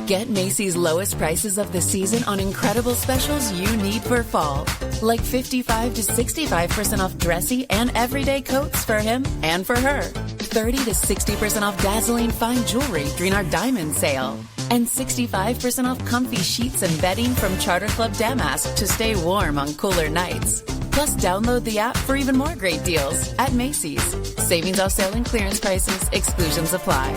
Get Macy's lowest prices of the season on incredible specials you need for fall. Like 55 to 65% off dressy and everyday coats for him and for her. 30 to 60% off dazzling fine jewelry during our diamond sale. And 65% off comfy sheets and bedding from Charter Club Damask to stay warm on cooler nights. Plus, download the app for even more great deals at Macy's. Savings off sale and clearance prices. Exclusions apply.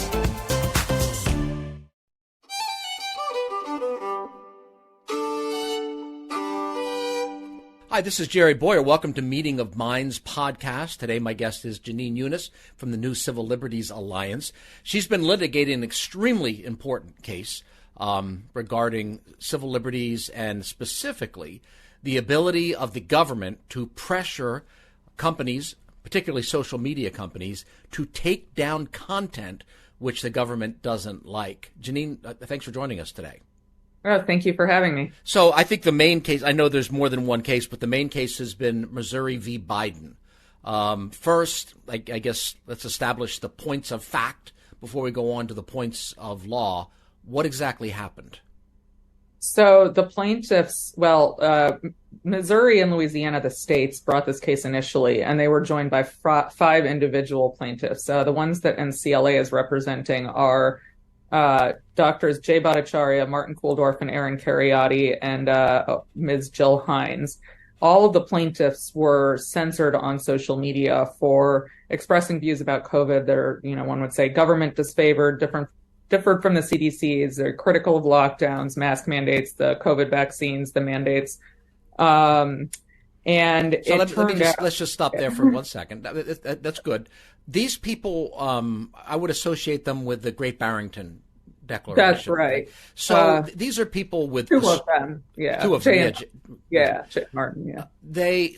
Hi, this is Jerry Boyer. Welcome to Meeting of Minds podcast. Today, my guest is Jenin Younes from the New Civil Liberties Alliance. She's been litigating an extremely important case regarding civil liberties and specifically the ability of the government to pressure companies, particularly social media companies, to take down content which the government doesn't like. Jenin, thanks for joining us today. Oh, thank you for having me. So I think the main case, I know there's more than one case, but the main case has been Missouri v. Biden. First, I guess let's establish the points of fact before we go on to the points of law. What exactly happened? So the plaintiffs, Missouri and Louisiana, the states, brought this case initially, and they were joined by five individual plaintiffs. The ones that NCLA is representing are Doctors Jay Bhattacharya, Martin Kulldorff, and Aaron Cariotti, and Ms. Jill Hines. All of the plaintiffs were censored on social media for expressing views about COVID that are, one would say government disfavored, differed from the CDC's. They're critical of lockdowns, mask mandates, the COVID vaccines, the mandates. Let's just stop there for 1 second. That's good. These people, I would associate them with the Great Barrington Declaration. That's right. So these are people with two of them. Yeah. Two of them. Jay Martin. Yeah.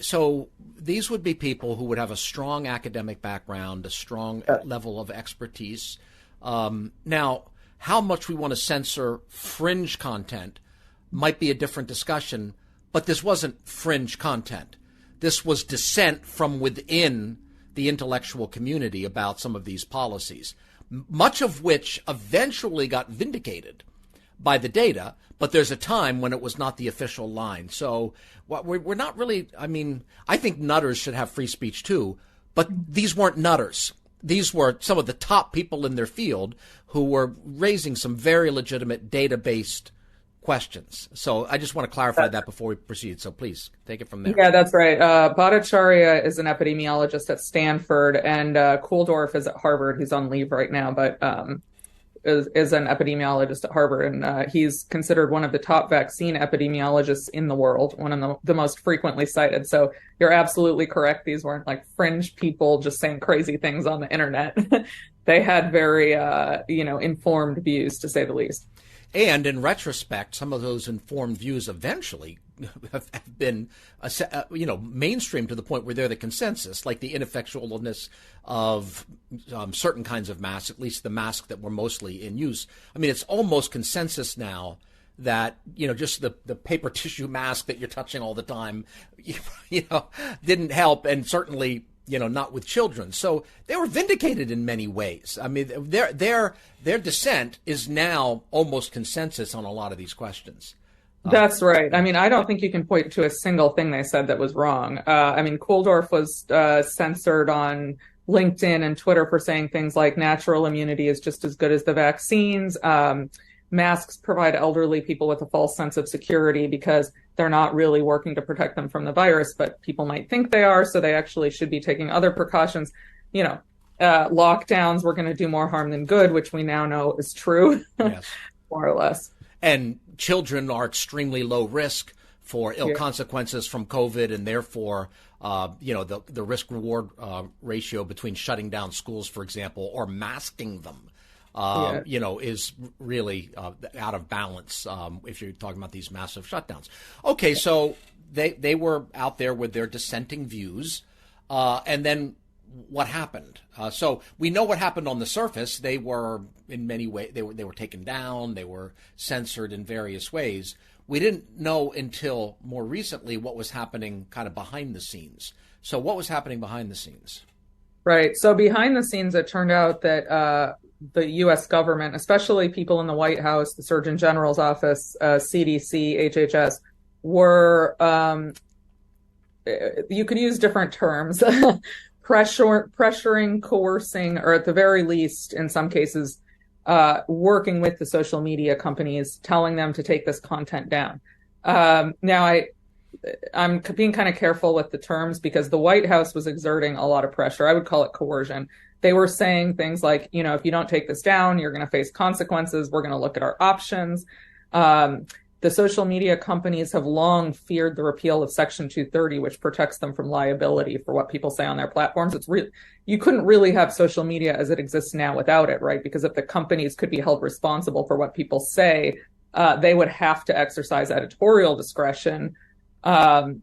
So these would be people who would have a strong academic background, a strong level of expertise. Now, how much we want to censor fringe content might be a different discussion, but this wasn't fringe content. This was dissent from within the intellectual community about some of these policies, much of which eventually got vindicated by the data, but there's a time when it was not the official line. So we're not really, I think nutters should have free speech too, but these weren't nutters. These were some of the top people in their field who were raising some very legitimate data-based questions. So I just want to clarify that before we proceed. So please take it from there. Yeah, that's right. Bhattacharya is an epidemiologist at Stanford, and Kulldorff is at Harvard. He's on leave right now, but is an epidemiologist at Harvard, and he's considered one of the top vaccine epidemiologists in the world, one of the most frequently cited. So you're absolutely correct. These weren't like fringe people just saying crazy things on the internet. They had very, informed views, to say the least. And in retrospect, some of those informed views eventually have been, mainstream to the point where they're the consensus, like the ineffectualness of certain kinds of masks, at least the masks that were mostly in use. It's almost consensus now that, just the paper tissue mask that you're touching all the time, didn't help, and certainly not with children. So they were vindicated in many ways. Their dissent is now almost consensus on a lot of these questions. That's right. I don't think you can point to a single thing they said that was wrong. Kulldorff was censored on LinkedIn and Twitter for saying things like natural immunity is just as good as the vaccines. Masks provide elderly people with a false sense of security because they're not really working to protect them from the virus, but people might think they are, so they actually should be taking other precautions. Lockdowns were going to do more harm than good, which we now know is true, yes. More or less. And children are extremely low risk for ill consequences from COVID, and therefore, the risk-reward ratio between shutting down schools, for example, or masking them, is really out of balance if you're talking about these massive shutdowns. Okay, so they were out there with their dissenting views, and then what happened? So we know what happened on the surface. They were, in many ways, they were taken down. They were censored in various ways. We didn't know until more recently what was happening kind of behind the scenes. So what was happening behind the scenes? Right. So behind the scenes, it turned out that the U.S. government, especially people in the White House, the Surgeon General's office, CDC, HHS, were, you could use different terms, pressuring, coercing, or at the very least, in some cases, working with the social media companies, telling them to take this content down. Now, I'm being kind of careful with the terms because the White House was exerting a lot of pressure. I would call it coercion. They were saying things like, if you don't take this down, you're going to face consequences. We're going to look at our options. The social media companies have long feared the repeal of Section 230, which protects them from liability for what people say on their platforms. You couldn't really have social media as it exists now without it, right? Because if the companies could be held responsible for what people say, they would have to exercise editorial discretion.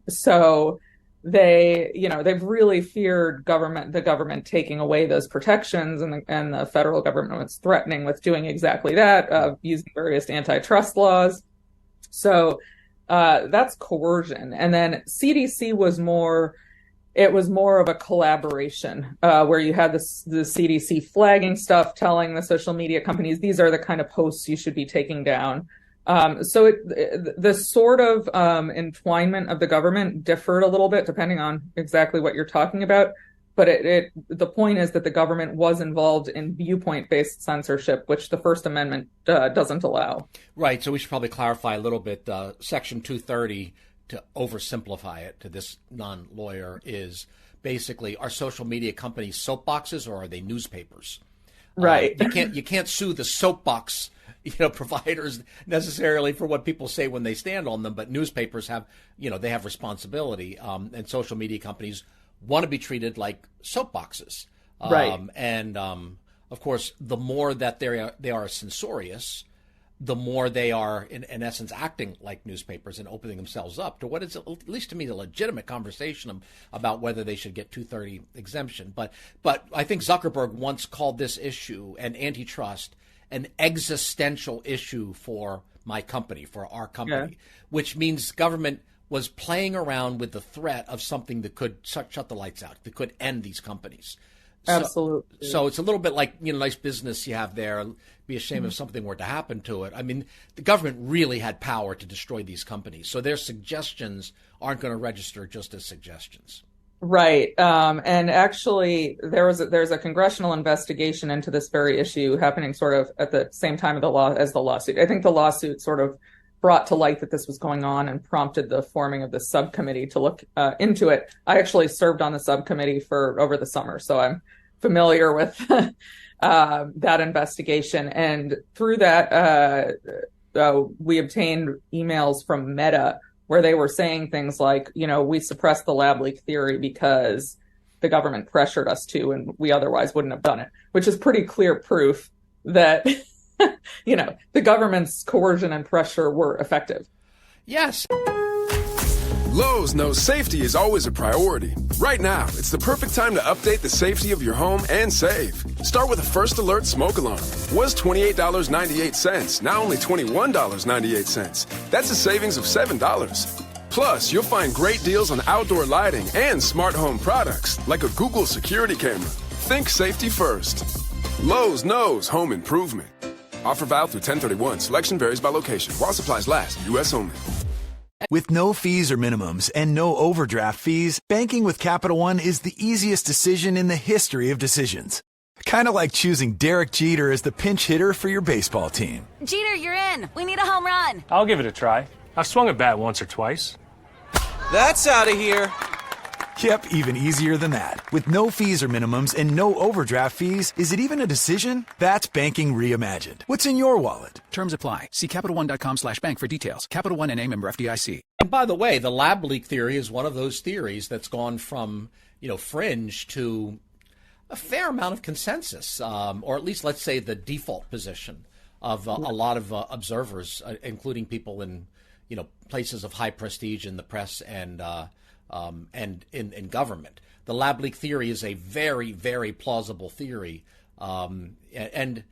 So they've really feared the government taking away those protections, and the federal government was threatening with doing exactly that, using various antitrust laws. So that's coercion. And then CDC was more of a collaboration, where you had the CDC flagging stuff, telling the social media companies, these are the kind of posts you should be taking down. So the sort of entwinement of the government differed a little bit depending on exactly what you're talking about. But the point is that the government was involved in viewpoint-based censorship, which the First Amendment doesn't allow. Right. So we should probably clarify a little bit. Section 230, to oversimplify it to this non-lawyer, is basically, are social media companies soapboxes or are they newspapers? Right. You can't sue the soapbox providers necessarily for what people say when they stand on them, but newspapers have they have responsibility, and social media companies want to be treated like soapboxes. Right. And of course, the more that they are censorious, the more they are in essence acting like newspapers and opening themselves up to what is, at least to me, a legitimate conversation about whether they should get 230 exemption. But I think Zuckerberg once called this issue, an antitrust, an existential issue for my company, for our company, which means government was playing around with the threat of something that could shut the lights out, that could end these companies. Absolutely. So it's a little bit like, nice business you have there. It'd be a shame if something were to happen to it. I mean, the government really had power to destroy these companies. So their suggestions aren't going to register just as suggestions. Right. And actually, there's a congressional investigation into this very issue happening sort of at the same time as the lawsuit. I think the lawsuit sort of brought to light that this was going on and prompted the forming of the subcommittee to look into it. I actually served on the subcommittee over the summer, so I'm familiar with that investigation. And through that, we obtained emails from Meta where they were saying things like, we suppressed the lab leak theory because the government pressured us to, and we otherwise wouldn't have done it, which is pretty clear proof that the government's coercion and pressure were effective. Yes. Lowe's knows safety is always a priority. Right now, it's the perfect time to update the safety of your home and save. Start with a First Alert smoke alarm. Was $28.98, now only $21.98. That's a savings of $7. Plus, you'll find great deals on outdoor lighting and smart home products, like a Google security camera. Think safety first. Lowe's knows home improvement. Offer valid through 10/31. Selection varies by location. While supplies last. U.S. only. With no fees or minimums and no overdraft fees, banking with Capital One is the easiest decision in the history of decisions. Kind of like choosing Derek Jeter as the pinch hitter for your baseball team. Jeter, you're in. We need a home run. I'll give it a try. I've swung a bat once or twice. That's out of here. Yep, even easier than that. With no fees or minimums and no overdraft fees, is it even a decision? That's banking reimagined. What's in your wallet? Terms apply. See CapitalOne.com/bank for details. Capital One N.A. member FDIC. And by the way, the lab leak theory is one of those theories that's gone from, fringe to a fair amount of consensus, or at least let's say the default position of a lot of observers, including people in, places of high prestige in the press and in government. The lab leak theory is a very, very plausible theory. And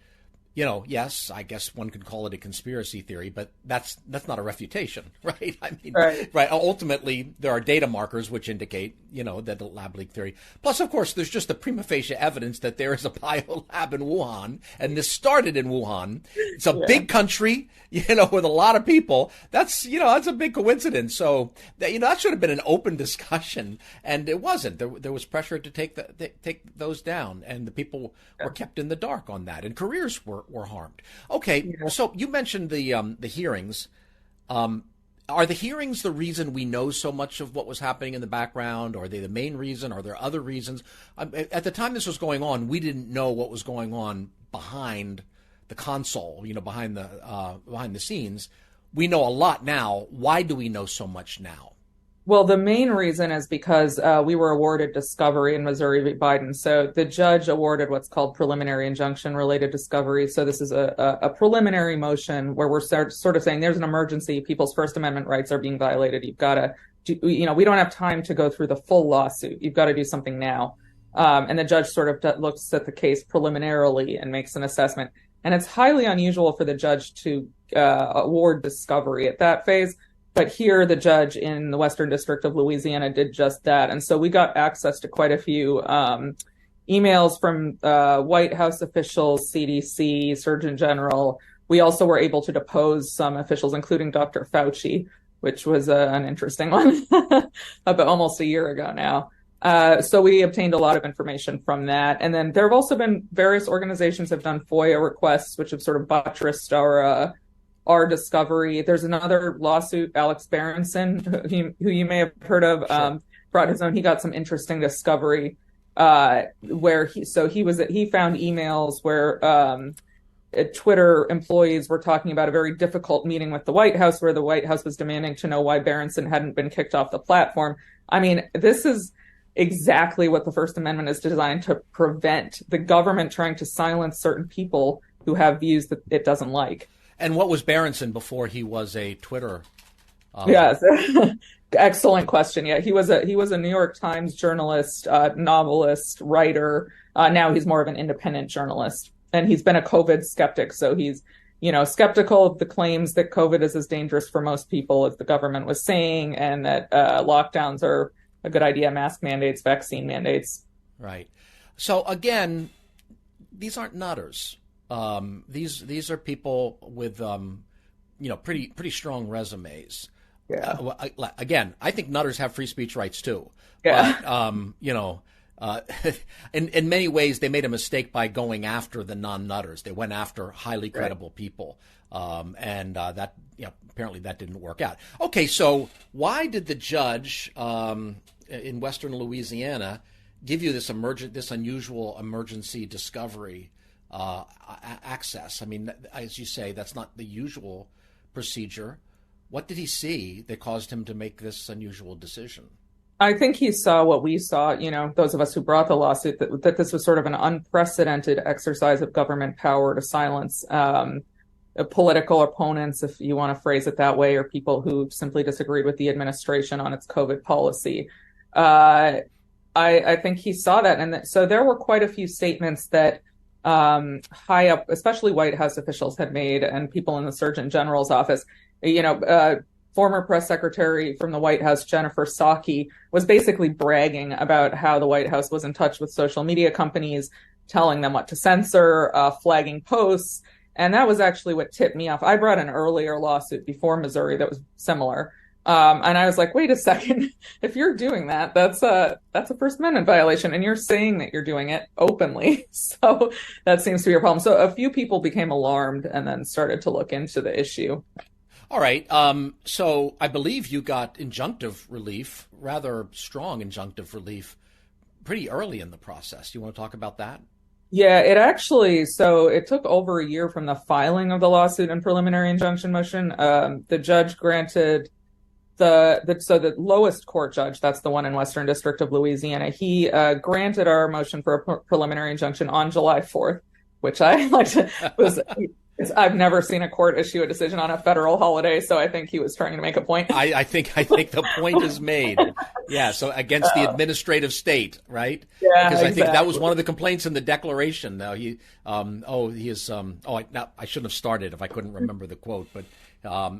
Yes, I guess one could call it a conspiracy theory, but that's not a refutation, right? I mean, right. Ultimately, there are data markers which indicate, that the lab leak theory. Plus, of course, there's just the prima facie evidence that there is a biolab in Wuhan, and this started in Wuhan. It's a big country, with a lot of people. That's a big coincidence. So, that should have been an open discussion, and it wasn't. There was pressure to take those down, and the people were kept in the dark on that, and careers were harmed. Okay, so you mentioned the hearings. Are the hearings the reason we know so much of what was happening in the background? Are they the main reason? Are there other reasons? At the time this was going on, we didn't know what was going on behind the console, behind the scenes. We know a lot now. Why do we know so much now? Well, the main reason is because we were awarded discovery in Missouri v. Biden. So the judge awarded what's called preliminary injunction related discovery. So this is a preliminary motion where we're sort of saying there's an emergency. People's First Amendment rights are being violated. You've got to, we don't have time to go through the full lawsuit. You've got to do something now. And the judge sort of looks at the case preliminarily and makes an assessment. And it's highly unusual for the judge to award discovery at that phase. But here, the judge in the Western District of Louisiana did just that. And so we got access to quite a few emails from White House officials, CDC, Surgeon General. We also were able to depose some officials, including Dr. Fauci, which was an interesting one, about almost a year ago now. So we obtained a lot of information from that. And then there have also been various organizations have done FOIA requests, which have sort of buttressed our discovery. There's another lawsuit, Alex Berenson, who you may have heard of, brought his own. He got some interesting discovery where he found emails where Twitter employees were talking about a very difficult meeting with the White House, where the White House was demanding to know why Berenson hadn't been kicked off the platform. I mean, this is exactly what the First Amendment is designed to prevent: the government trying to silence certain people who have views that it doesn't like. And what was Berenson before he was a Twitter? Yes, excellent question. Yeah, he was a New York Times journalist, novelist, writer. Now he's more of an independent journalist, and he's been a COVID skeptic. So he's, skeptical of the claims that COVID is as dangerous for most people as the government was saying, and that lockdowns are a good idea, mask mandates, vaccine mandates. Right. So again, these aren't nutters. These are people with, pretty strong resumes. Yeah. Again, I think nutters have free speech rights too. Yeah. But, in many ways, they made a mistake by going after the non-nutters. They went after highly credible people. And that, apparently that didn't work out. Okay. So why did the judge, in Western Louisiana give you this unusual emergency discovery access? I mean, as you say, that's not the usual procedure. What did he see that caused him to make this unusual decision? I think he saw what we saw, those of us who brought the lawsuit, that this was sort of an unprecedented exercise of government power to silence political opponents, if you want to phrase it that way, or people who simply disagreed with the administration on its COVID policy. I think he saw that. And so there were quite a few statements that high up, especially White House officials, had made, and people in the Surgeon General's office. Former press secretary from the White House, Jennifer Psaki, was basically bragging about how the White House was in touch with social media companies, telling them what to censor, flagging posts. And that was actually what tipped me off. I brought an earlier lawsuit before Missouri that was similar. And I was like, wait a second, if you're doing that, that's a First Amendment violation, and you're saying that you're doing it openly. So that seems to be a problem. So a few people became alarmed and then started to look into the issue. All right. So I believe you got injunctive relief, rather strong injunctive relief, pretty early in the process. Do you want to talk about that? Yeah, it took over a year from the filing of the lawsuit and preliminary injunction motion. The judge granted the lowest court judge, that's the one in Western District of Louisiana, he granted our motion for a preliminary injunction on July 4th, which I liked. I've never seen a court issue a decision on a federal holiday, so I think he was trying to make a point. I think the point is made. Yeah, so against the administrative state, right? Yeah, because I think that was exactly. one of the complaints in the Declaration. Now I shouldn't have started if I couldn't remember the quote, but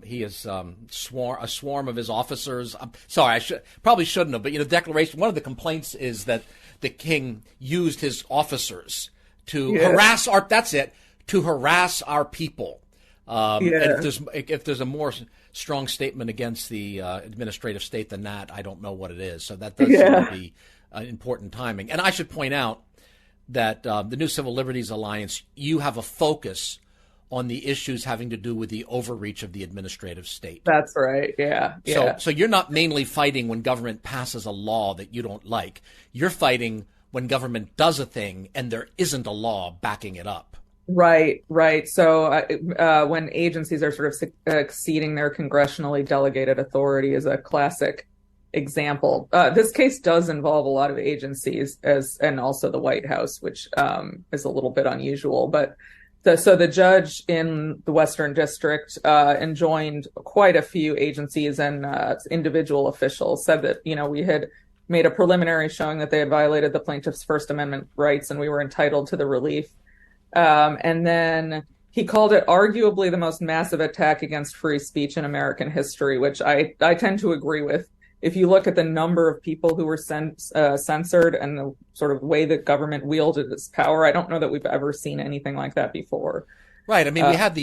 he is a swarm of his officers. Sorry, probably shouldn't have, but the Declaration. One of the complaints is that the king used his officers to harass our. That's it. To harass our people. And if there's a more strong statement against the administrative state than that, I don't know what it is. So that does seem to be important timing. And I should point out that the New Civil Liberties Alliance, you have a focus on the issues having to do with the overreach of the administrative state. That's right. Yeah. So you're not mainly fighting when government passes a law that you don't like. You're fighting when government does a thing and there isn't a law backing it up. Right. So when agencies are sort of exceeding their congressionally delegated authority is a classic example. This case does involve a lot of agencies and also the White House, which is a little bit unusual. But the judge in the Western District enjoined quite a few agencies and individual officials, said that, we had made a preliminary showing that they had violated the plaintiff's First Amendment rights and we were entitled to the relief. And then he called it arguably the most massive attack against free speech in American history, which I tend to agree with. If you look at the number of people who were censored and the sort of way that government wielded its power, I don't know that we've ever seen anything like that before. Right. I mean, we had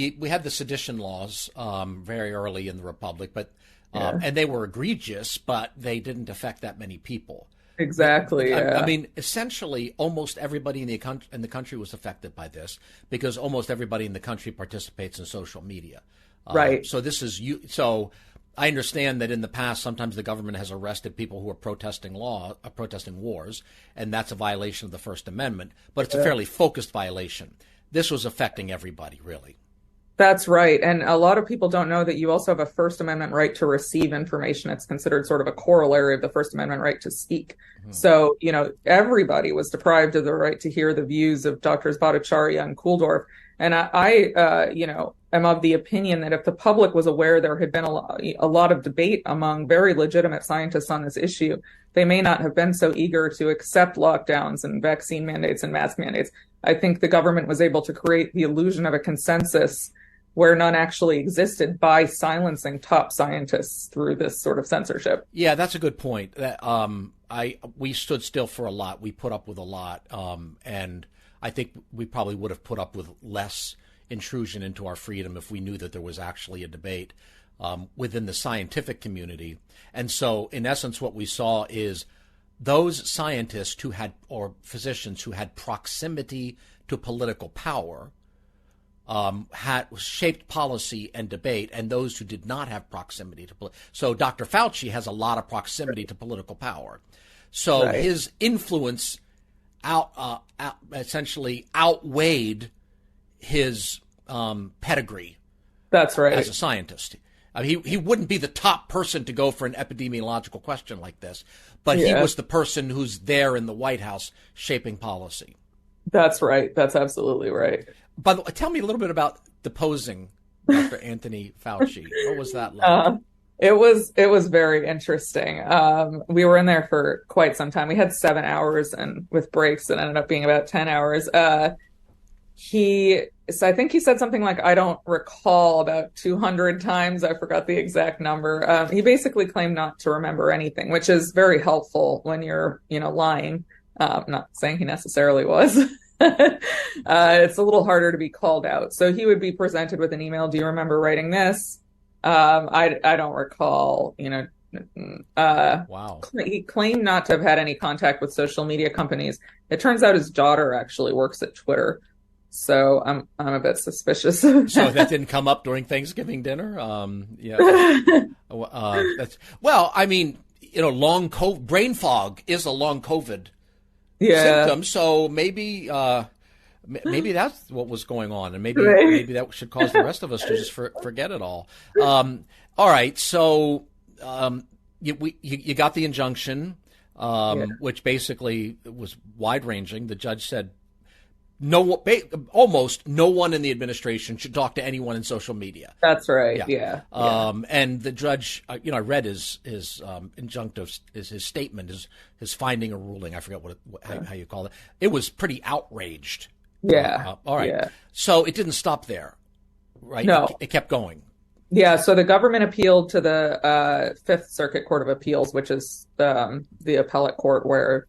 the sedition laws very early in the Republic, but and they were egregious, but they didn't affect that many people. Exactly. Yeah. I mean, essentially, almost everybody in the country was affected by this because almost everybody in the country participates in social media. Right. So this is you. So I understand that in the past, sometimes the government has arrested people who are protesting wars, and that's a violation of the First Amendment. But it's a fairly focused violation. This was affecting everybody, really. That's right. And a lot of people don't know that you also have a First Amendment right to receive information. It's considered sort of a corollary of the First Amendment right to speak. Mm-hmm. So, everybody was deprived of the right to hear the views of Drs. Bhattacharya and Kulldorff. And I am of the opinion that if the public was aware there had been a lot of debate among very legitimate scientists on this issue, they may not have been so eager to accept lockdowns and vaccine mandates and mask mandates. I think the government was able to create the illusion of a consensus where none actually existed by silencing top scientists through this sort of censorship. Yeah, that's a good point. We stood still for a lot. We put up with a lot. And I think we probably would have put up with less intrusion into our freedom if we knew that there was actually a debate within the scientific community. And so, in essence, what we saw is those scientists or physicians who had proximity to political power had shaped policy and debate, and those who did not have proximity to so Dr. Fauci has a lot of proximity to political power, so his influence essentially outweighed his pedigree. That's right. As a scientist, I mean, he wouldn't be the top person to go for an epidemiological question like this, but he was the person who's there in the White House shaping policy. That's right. That's absolutely right. By the way, tell me a little bit about deposing Dr. Anthony Fauci. What was that like? It was very interesting. We were in there for quite some time. We had 7 hours, and with breaks, it ended up being about 10 hours. I think he said something like, I don't recall, about 200 times. I forgot the exact number. He basically claimed not to remember anything, which is very helpful when you're, lying. Not saying he necessarily was. It's a little harder to be called out. So he would be presented with an email. Do you remember writing this? I don't recall, Wow. He claimed not to have had any contact with social media companies. It turns out his daughter actually works at Twitter. So I'm a bit suspicious of that. So that didn't come up during Thanksgiving dinner? Long brain fog is a long COVID symptom. So maybe that's what was going on, and maybe that should cause the rest of us to just forget it all. All right, so you got the injunction, which basically was wide ranging. The judge said almost no one in the administration should talk to anyone in social media. That's right. Yeah. And the judge, I read his injunctive, his statement, his finding or ruling. I forget how you call it. It was pretty outraged. Yeah. All right. Yeah. So it didn't stop there, right? No. It kept going. Yeah. So the government appealed to the Fifth Circuit Court of Appeals, which is the appellate court where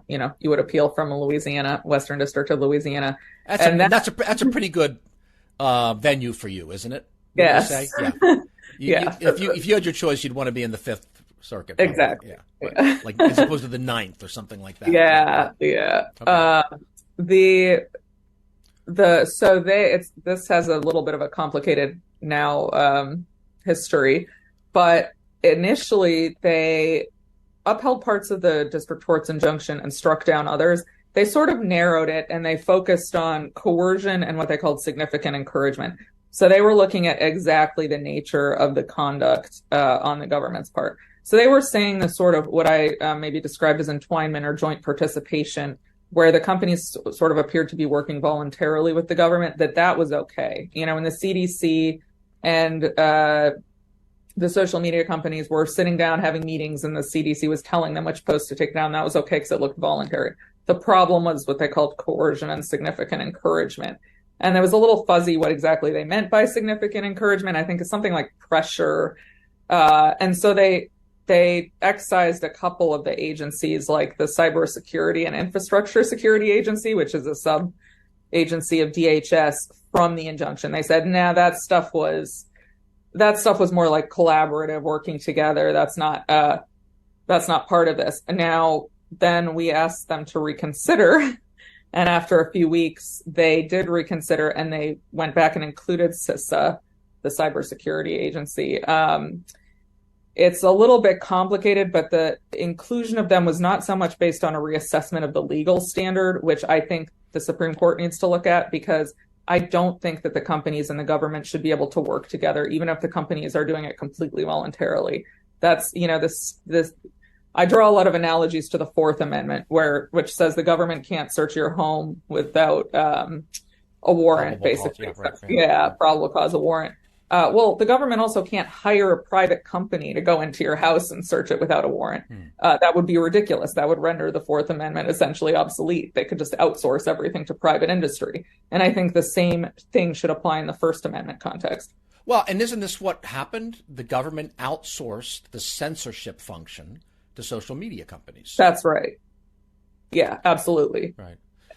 you would appeal from Louisiana, Western District of Louisiana. That's a pretty good venue for you, isn't it? Yes. Yeah. If you had your choice, you'd want to be in the Fifth Circuit. Probably. Exactly. Yeah. Right. Like as opposed to the Ninth or something like that. Yeah. Yeah. Okay. This has a little bit of a complicated history, but initially they upheld parts of the district court's injunction and struck down others. They sort of narrowed it and they focused on coercion and what they called significant encouragement. So they were looking at exactly the nature of the conduct on the government's part. So they were saying the sort of what I maybe described as entwinement or joint participation, where the companies sort of appeared to be working voluntarily with the government, that was okay. When the CDC and the social media companies were sitting down having meetings and the CDC was telling them which posts to take down, that was okay because it looked voluntary. The problem was what they called coercion and significant encouragement. And it was a little fuzzy what exactly they meant by significant encouragement. I think it's something like pressure. And so they excised a couple of the agencies, like the Cybersecurity and Infrastructure Security Agency, which is a sub-agency of DHS, from the injunction. They said, that stuff was more like collaborative, working together. That's not part of this. And then we asked them to reconsider. And after a few weeks, they did reconsider and they went back and included CISA, the Cybersecurity Agency. It's a little bit complicated, but the inclusion of them was not so much based on a reassessment of the legal standard, which I think the Supreme Court needs to look at, because I don't think that the companies and the government should be able to work together, even if the companies are doing it completely voluntarily. That's, this. I draw a lot of analogies to the Fourth Amendment, which says the government can't search your home without a warrant, basically. Probable cause, a warrant. Well, the government also can't hire a private company to go into your house and search it without a warrant. That would be ridiculous. That would render the Fourth Amendment essentially obsolete. They could just outsource everything to private industry. And I think the same thing should apply in the First Amendment context. Well, and isn't this what happened? The government outsourced the censorship function to social media companies. That's right. Yeah, absolutely. Right.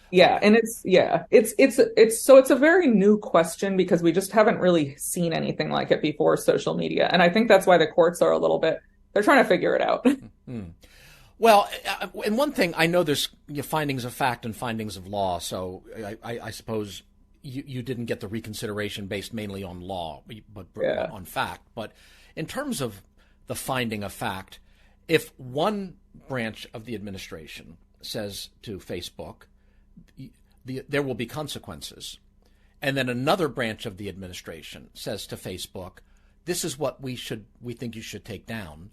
Yeah, and it's a very new question because we just haven't really seen anything like it before, social media. And I think that's why the courts are they're trying to figure it out. Well, and one thing, I know there's findings of fact and findings of law. So I suppose you didn't get the reconsideration based mainly on law, but on fact. But in terms of the finding of fact, if one branch of the administration says to Facebook, there will be consequences, and then another branch of the administration says to Facebook, this is what we think you should take down,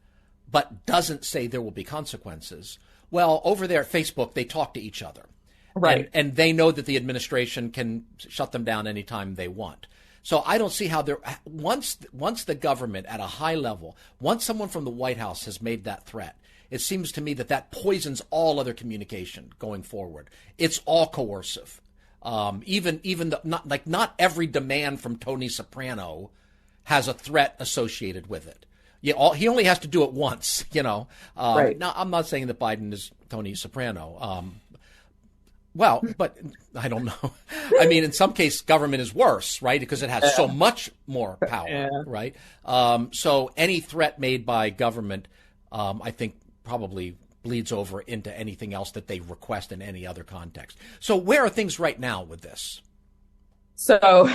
but doesn't say there will be consequences. Well, over there at Facebook, they talk to each other. Right. And they know that the administration can shut them down anytime they want. So I don't see how once the government at a high level, once someone from the White House has made that threat, it seems to me that poisons all other communication going forward. It's all coercive. Not every demand from Tony Soprano has a threat associated with it. He only has to do it once, Right. Now, I'm not saying that Biden is Tony Soprano. Well, but I don't know. I mean, in some case, government is worse, right? Because it has so much more power, right? So any threat made by government, I think, probably bleeds over into anything else that they request in any other context. So where are things right now with this? So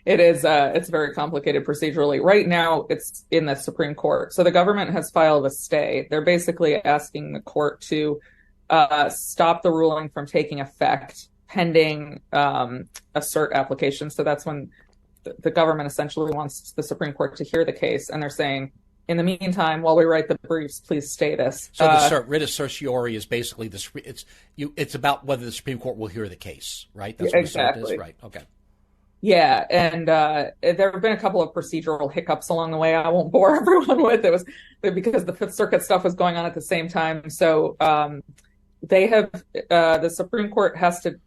it's very complicated procedurally. Right now, it's in the Supreme Court. So the government has filed a stay. They're basically asking the court to stop the ruling from taking effect pending a cert application. So that's when the government essentially wants the Supreme Court to hear the case. And they're saying, in the meantime, while we write the briefs, please stay this. So the writ of certiorari is basically this. It's about whether the Supreme Court will hear the case, right? That's what exactly. The cert is, right? Okay. Yeah, and there have been a couple of procedural hiccups along the way. I won't bore everyone with it. Was because the Fifth Circuit stuff was going on at the same time. So they have the Supreme Court has to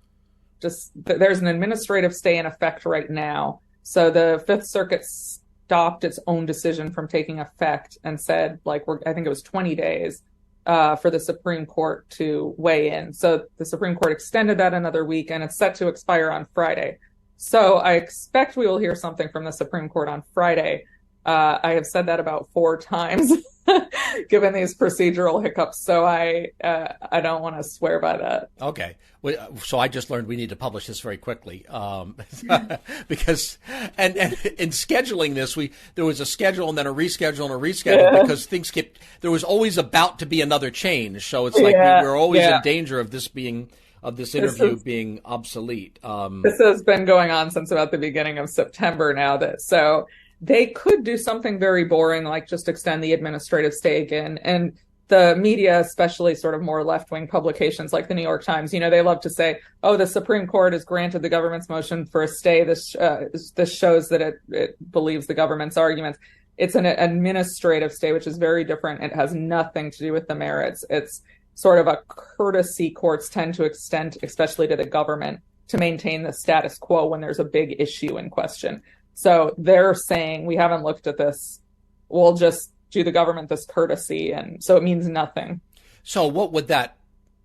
there's an administrative stay in effect right now. So the Fifth Circuit stopped its own decision from taking effect and said, I think it was 20 days for the Supreme Court to weigh in. So the Supreme Court extended that another week, and it's set to expire on Friday. So I expect we will hear something from the Supreme Court on Friday. I have said that about 4 times, given these procedural hiccups. So I don't want to swear by that. Okay. So I just learned we need to publish this very quickly because and in scheduling this, there was a schedule and then a reschedule and a reschedule because things there was always about to be another change. So it's like we were always in danger of this interview being obsolete. This has been going on since about the beginning of September now. So they could do something very boring, like just extend the administrative stay again. And the media, especially sort of more left-wing publications like the New York Times, they love to say, oh, the Supreme Court has granted the government's motion for a stay. This shows that it believes the government's arguments. It's an administrative stay, which is very different. It has nothing to do with the merits. It's sort of a courtesy courts tend to extend, especially to the government, to maintain the status quo when there's a big issue in question. So they're saying, we haven't looked at this. We'll just do the government this courtesy. And so it means nothing. So what would that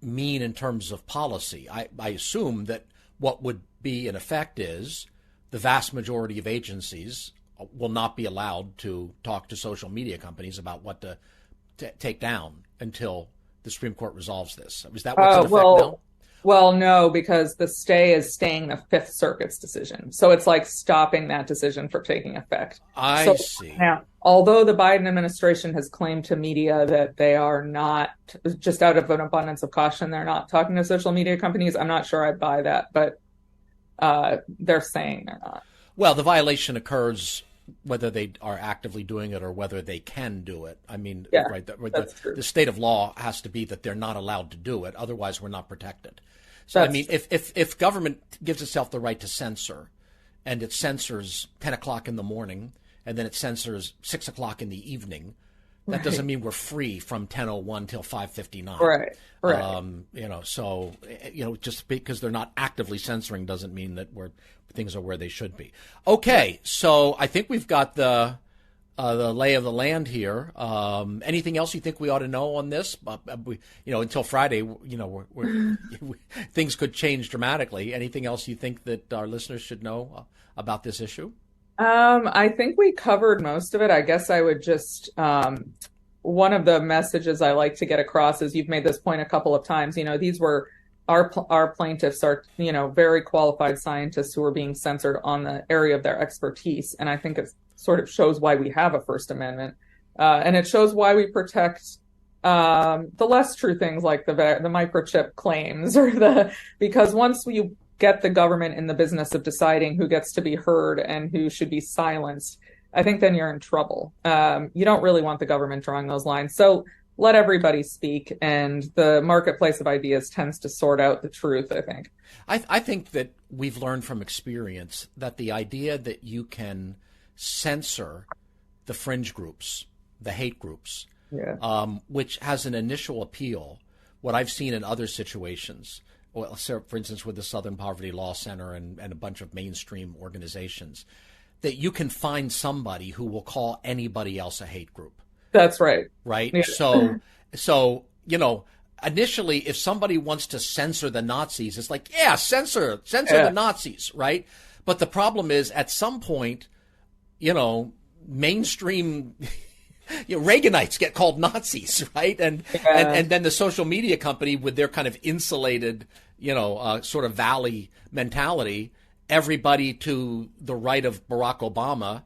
mean in terms of policy? I assume that what would be in effect is the vast majority of agencies will not be allowed to talk to social media companies about what to take down until the Supreme Court resolves this. Is that what's in effect now? Well, no, because the stay is staying the Fifth Circuit's decision. So it's like stopping that decision from taking effect. I see. Now, although the Biden administration has claimed to media that they are not, just out of an abundance of caution, they're not talking to social media companies, I'm not sure I buy that, but they're saying they're not. Well, the violation occurs whether they are actively doing it or whether they can do it. I mean, right, the state of law has to be that they're not allowed to do it. Otherwise, we're not protected. So, I mean, if government gives itself the right to censor and it censors 10 o'clock in the morning and then it censors 6 o'clock in the evening, that doesn't mean we're free from 10:01 till 5:59. Right. So, just because they're not actively censoring doesn't mean that things are where they should be. Okay, so I think we've got the lay of the land here. Anything else you think we ought to know on this? Until Friday, things could change dramatically. Anything else you think that our listeners should know about this issue? I think we covered most of it. I guess I would just, one of the messages I like to get across is, you've made this point a couple of times, these were our plaintiffs are, very qualified scientists who are being censored on the area of their expertise. And I think it sort of shows why we have a First Amendment. And it shows why we protect the less true things like the microchip claims because once you get the government in the business of deciding who gets to be heard and who should be silenced, I think then you're in trouble. You don't really want the government drawing those lines. So let everybody speak, and the marketplace of ideas tends to sort out the truth, I think. I think that we've learned from experience that the idea that you can censor the fringe groups, the hate groups, which has an initial appeal, what I've seen in other situations, well, for instance, with the Southern Poverty Law Center and a bunch of mainstream organizations, that you can find somebody who will call anybody else a hate group. That's right. Right? Yeah. So, initially, if somebody wants to censor the Nazis, it's like, censor the Nazis, right? But the problem is, at some point, mainstream Reaganites get called Nazis, right? And then the social media company, with their kind of insulated, sort of valley mentality, everybody to the right of Barack Obama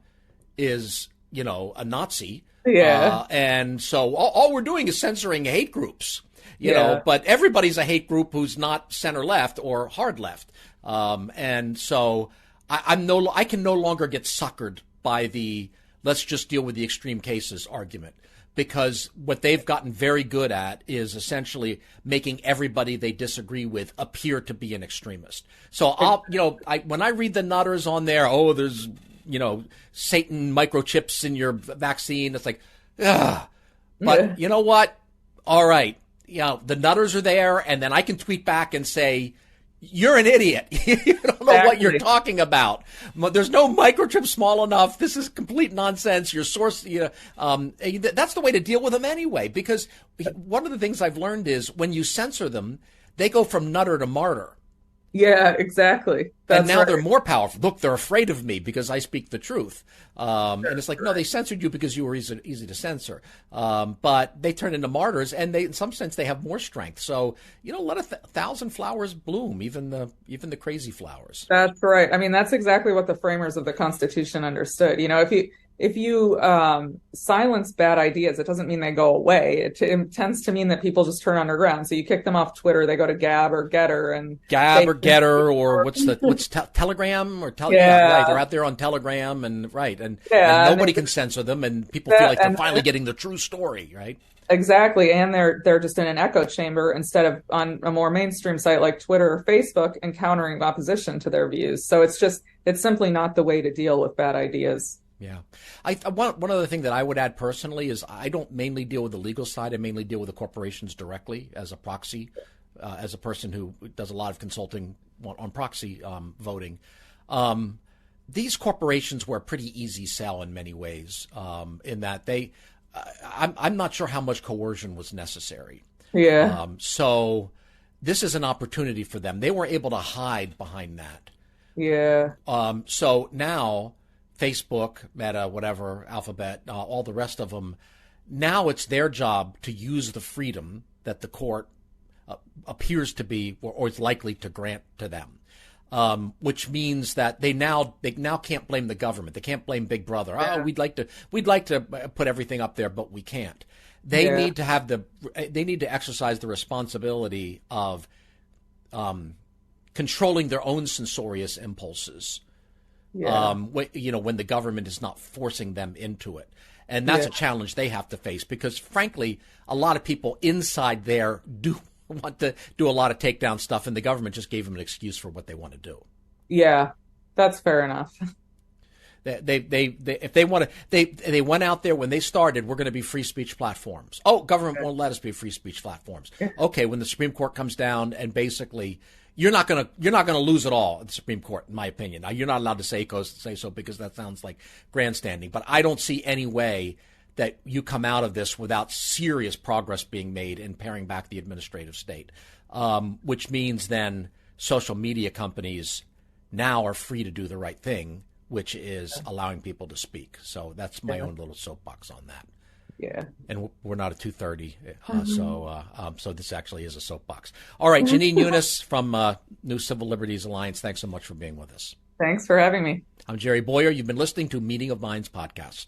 is, a Nazi. Yeah. And so all we're doing is censoring hate groups, but everybody's a hate group who's not center left or hard left. And so I can no longer get suckered by the let's just deal with the extreme cases argument. Because what they've gotten very good at is essentially making everybody they disagree with appear to be an extremist. So when I read the nutters on there, there's, Satan microchips in your vaccine. It's like, ugh. But you know what? All right. The nutters are there. And then I can tweet back and say, you're an idiot. You don't know what you're talking about. There's no microchip small enough. This is complete nonsense. Your source, that's the way to deal with them anyway. Because one of the things I've learned is when you censor them, they go from nutter to martyr. Yeah, exactly. And now they're more powerful. Look, they're afraid of me because I speak the truth. And it's like, no, they censored you because you were easy to censor. But they turn into martyrs, and in some sense, they have more strength. So, let 1,000 flowers bloom, even the crazy flowers. That's right. I mean, that's exactly what the framers of the Constitution understood. If you silence bad ideas, it doesn't mean they go away. It tends to mean that people just turn underground. So you kick them off Twitter, they go to Gab or Getter, and Getter, or what's Telegram or right? They're out there on Telegram, and nobody can censor them, and people feel like they're finally getting the true story, right? Exactly, and they're just in an echo chamber instead of on a more mainstream site like Twitter or Facebook encountering opposition to their views. So it's simply not the way to deal with bad ideas. Yeah. One other thing that I would add personally is I don't mainly deal with the legal side. I mainly deal with the corporations directly as a proxy, as a person who does a lot of consulting on proxy voting. These corporations were a pretty easy sell in many ways, in that I'm not sure how much coercion was necessary. Yeah. So this is an opportunity for them. They were able to hide behind that. Yeah. So now Facebook, Meta, whatever, Alphabet, all the rest of them, now it's their job to use the freedom that the court appears to be or is likely to grant to them, which means that they now can't blame the government. They can't blame Big Brother. Yeah. We'd like to put everything up there, but we can't. They need to exercise the responsibility of controlling their own censorious impulses. Yeah. When the government is not forcing them into it. And that's a challenge they have to face because, frankly, a lot of people inside there do want to do a lot of takedown stuff, and the government just gave them an excuse for what they want to do. Yeah, that's fair enough. They went out there when they started, we're going to be free speech platforms. Oh, government won't let us be free speech platforms. Okay, when the Supreme Court comes down and basically you're not going to lose it all at the Supreme Court, in my opinion. Now, you're not allowed to say so because that sounds like grandstanding. But I don't see any way that you come out of this without serious progress being made in paring back the administrative state, which means then social media companies now are free to do the right thing, which is allowing people to speak. So that's my own little soapbox on that. Yeah. And we're not at 2:30, so this actually is a soapbox. All right, Jenin Younes from New Civil Liberties Alliance, thanks so much for being with us. Thanks for having me. I'm Jerry Boyer. You've been listening to Meeting of Minds podcast.